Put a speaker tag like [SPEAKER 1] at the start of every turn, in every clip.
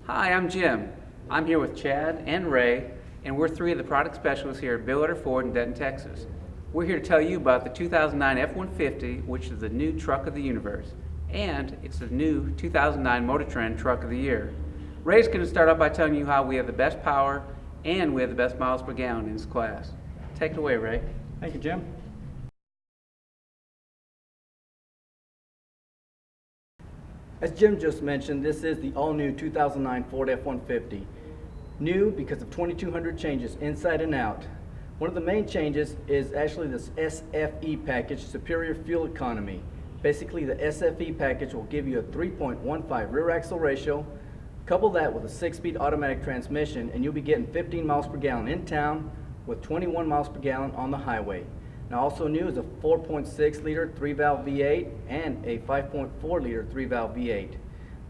[SPEAKER 1] Hi, I'm Jim. I'm here with Chad and Ray, and we're three of the product specialists here at Bill Ford in Denton, Texas. We're here to tell you about the 2009 F-150, which is the new truck of the universe, and it's the new 2009 Motor Trend Truck of the Year. Ray's going to start off by telling you how we have the best power and we have the best miles per gallon in this class. Take it away, Ray.
[SPEAKER 2] Thank you, Jim. As Jim just mentioned, this is the all-new 2009 Ford F-150. New because of 2,200 changes inside and out. One of the main changes is actually this SFE package, Superior Fuel Economy. Basically, the SFE package will give you a 3.15 rear axle ratio. Couple that with a 6-speed automatic transmission, and you'll be getting 15 miles per gallon in town with 21 miles per gallon on the highway. Now also new is a 4.6 liter 3-valve V8 and a 5.4 liter 3-valve V8,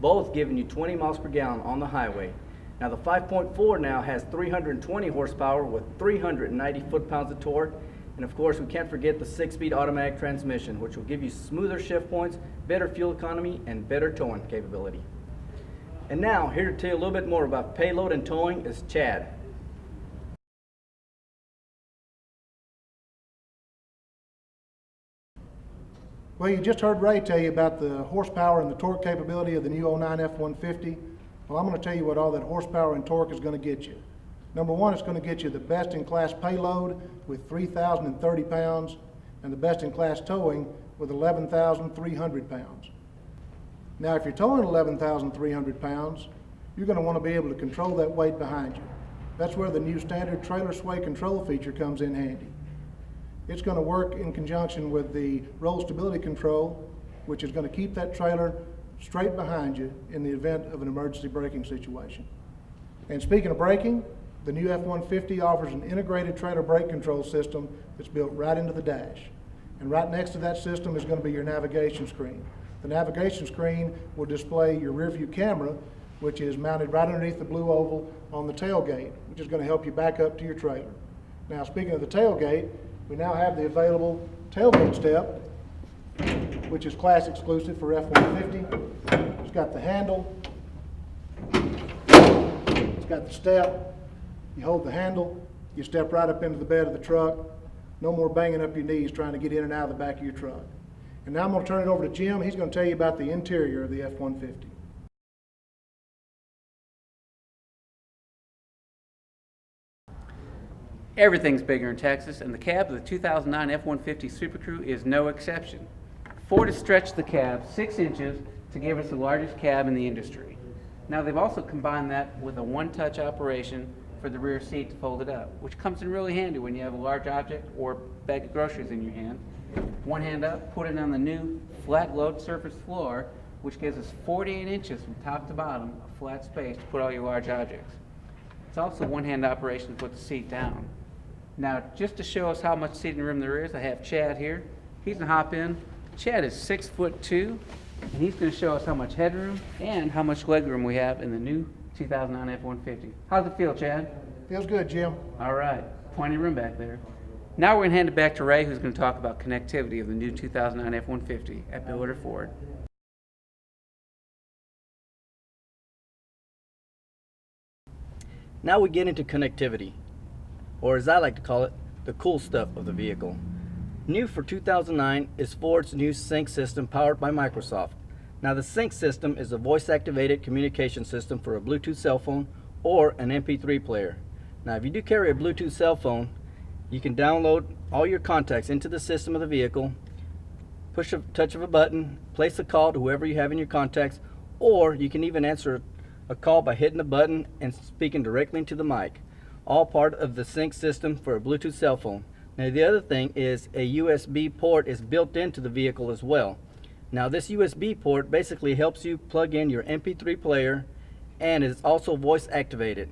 [SPEAKER 2] both giving you 20 miles per gallon on the highway. Now the 5.4 now has 320 horsepower with 390 foot-pounds of torque, and of course we can't forget the 6-speed automatic transmission, which will give you smoother shift points, better fuel economy, and better towing capability. And now, here to tell you a little bit more about payload and towing is Chad.
[SPEAKER 3] Well, you just heard Ray tell you about the horsepower and the torque capability of the new 09 F-150. Well, I'm going to tell you what all that horsepower and torque is going to get you. Number one, it's going to get you the best-in-class payload with 3,030 pounds and the best-in-class towing with 11,300 pounds. Now, if you're towing 11,300 pounds, you're going to want to be able to control that weight behind you. That's where the new standard trailer sway control feature comes in handy. It's going to work in conjunction with the roll stability control, which is going to keep that trailer straight behind you in the event of an emergency braking situation. And speaking of braking, the new F-150 offers an integrated trailer brake control system that's built right into the dash. And right next to that system is going to be your navigation screen. The navigation screen will display your rear view camera, which is mounted right underneath the blue oval on the tailgate, which is going to help you back up to your trailer. Now, speaking of the tailgate, we now have the available tailgate step, which is class exclusive for F-150. It's got the handle, it's got the step. You hold the handle, you step right up into the bed of the truck. No more banging up your knees trying to get in and out of the back of your truck. And now I'm going to turn it over to Jim. He's going to tell you about the interior of the F-150.
[SPEAKER 1] Everything's bigger in Texas, and the cab of the 2009 F-150 Super Crew is no exception. Ford has stretched the cab 6 inches to give us the largest cab in the industry. Now they've also combined that with a one-touch operation for the rear seat to fold it up, which comes in really handy when you have a large object or bag of groceries in your hand. One hand up, put it on the new flat load surface floor, which gives us 48 inches from top to bottom of flat space to put all your large objects. It's also a one-hand operation to put the seat down. Now, just to show us how much seating room there is, I have Chad here. He's going to hop in. Chad is 6'2", and he's going to show us how much headroom and how much legroom we have in the new 2009 F-150. How's it feel, Chad?
[SPEAKER 3] Feels good, Jim.
[SPEAKER 1] All right, plenty of room back there. Now we're going to hand it back to Ray, who's going to talk about connectivity of the new 2009 F-150 at Bill Ford.
[SPEAKER 2] Now we get into connectivity, or as I like to call it, the cool stuff of the vehicle. New for 2009 is Ford's new Sync system powered by Microsoft. Now the Sync system is a voice-activated communication system for a Bluetooth cell phone or an MP3 player. Now if you do carry a Bluetooth cell phone, you can download all your contacts into the system of the vehicle, push a touch of a button, place a call to whoever you have in your contacts, or you can even answer a call by hitting the button and speaking directly into the mic. All part of the Sync system for a Bluetooth cell phone. Now the other thing is a USB port is built into the vehicle as well. Now this USB port basically helps you plug in your MP3 player, and is also voice activated.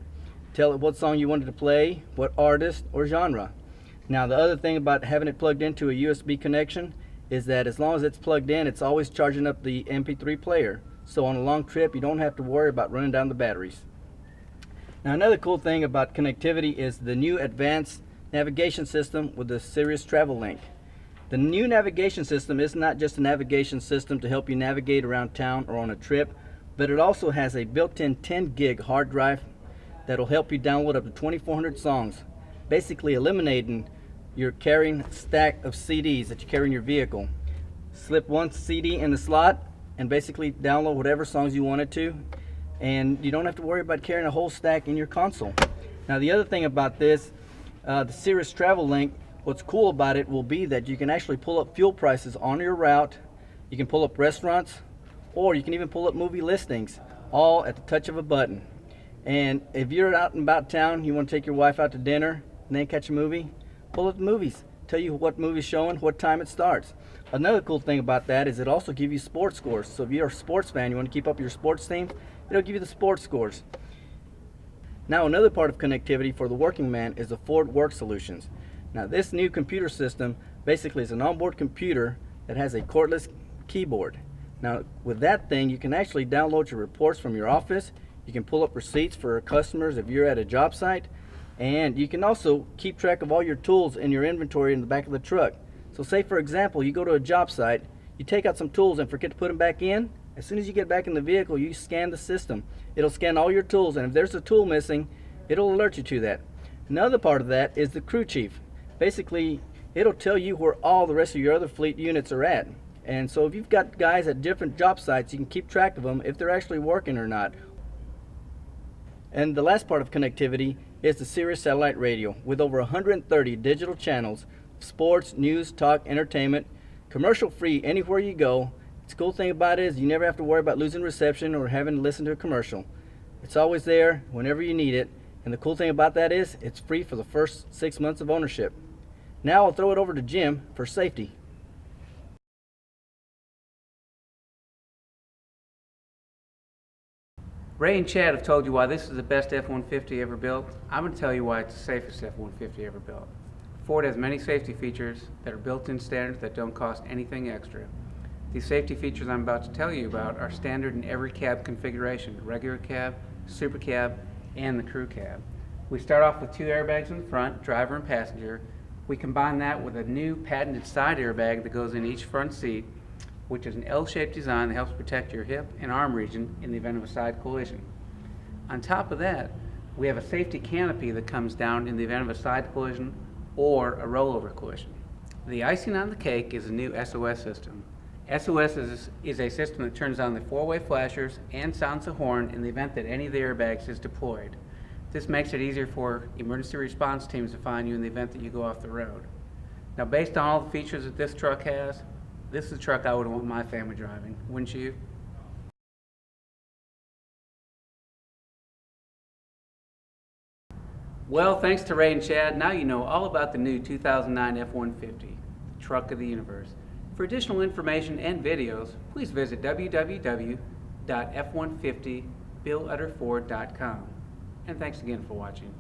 [SPEAKER 2] Tell it what song you wanted to play, what artist or genre. Now the other thing about having it plugged into a USB connection is that as long as it's plugged in, it's always charging up the MP3 player. So on a long trip, you don't have to worry about running down the batteries. Now another cool thing about connectivity is the new advanced navigation system with the Sirius Travel Link. The new navigation system is not just a navigation system to help you navigate around town or on a trip, but it also has a built-in 10 gig hard drive that'll help you download up to 2,400 songs, basically eliminating your carrying stack of CDs that you carry in your vehicle. Slip one CD in the slot and basically download whatever songs you wanted to, and you don't have to worry about carrying a whole stack in your console. Now the other thing about this, the Cirrus Travel Link, what's cool about it will be that you can actually pull up fuel prices on your route, you can pull up restaurants, or you can even pull up movie listings, all at the touch of a button. And if you're out and about town, you want to take your wife out to dinner and then catch a movie, pull up the movies, tell you what movie's showing, what time it starts. Another cool thing about that is it also gives you sports scores. So if you're a sports fan, you want to keep up your sports team, it'll give you the sports scores. Now another part of connectivity for the working man is the Ford Work Solutions. Now this new computer system basically is an onboard computer that has a cordless keyboard. Now with that thing you can actually download your reports from your office, you can pull up receipts for customers if you're at a job site, and you can also keep track of all your tools in your inventory in the back of the truck. So say for example, you go to a job site, you take out some tools and forget to put them back in. As soon as you get back in the vehicle, you scan the system. It'll scan all your tools, and if there's a tool missing, it'll alert you to that. Another part of that is the crew chief. Basically, it'll tell you where all the rest of your other fleet units are at. And so if you've got guys at different job sites, you can keep track of them if they're actually working or not. And the last part of connectivity is the Sirius satellite radio with over 130 digital channels, sports, news, talk, entertainment, commercial free anywhere you go. The cool thing about it is you never have to worry about losing reception or having to listen to a commercial. It's always there whenever you need it, and the cool thing about that is it's free for the first 6 months of ownership. Now I'll throw it over to Jim for safety.
[SPEAKER 1] Ray and Chad have told you why this is the best F-150 ever built. I'm going to tell you why it's the safest F-150 ever built. Ford has many safety features that are built-in standards that don't cost anything extra. These safety features I'm about to tell you about are standard in every cab configuration: regular cab, super cab, and the crew cab. We start off with 2 airbags in the front, driver and passenger. We combine that with a new patented side airbag that goes in each front seat, which is an L-shaped design that helps protect your hip and arm region in the event of a side collision. On top of that, we have a safety canopy that comes down in the event of a side collision or a rollover collision. The icing on the cake is a new SOS system. SOS is a system that turns on the 4-way flashers and sounds a horn in the event that any of the airbags is deployed. This makes it easier for emergency response teams to find you in the event that you go off the road. Now, based on all the features that this truck has, this is a truck I would want my family driving, wouldn't you? Well, thanks to Ray and Chad, now you know all about the new 2009 F-150, the truck of the universe. For additional information and videos, please visit www.f150billutterford.com. And thanks again for watching.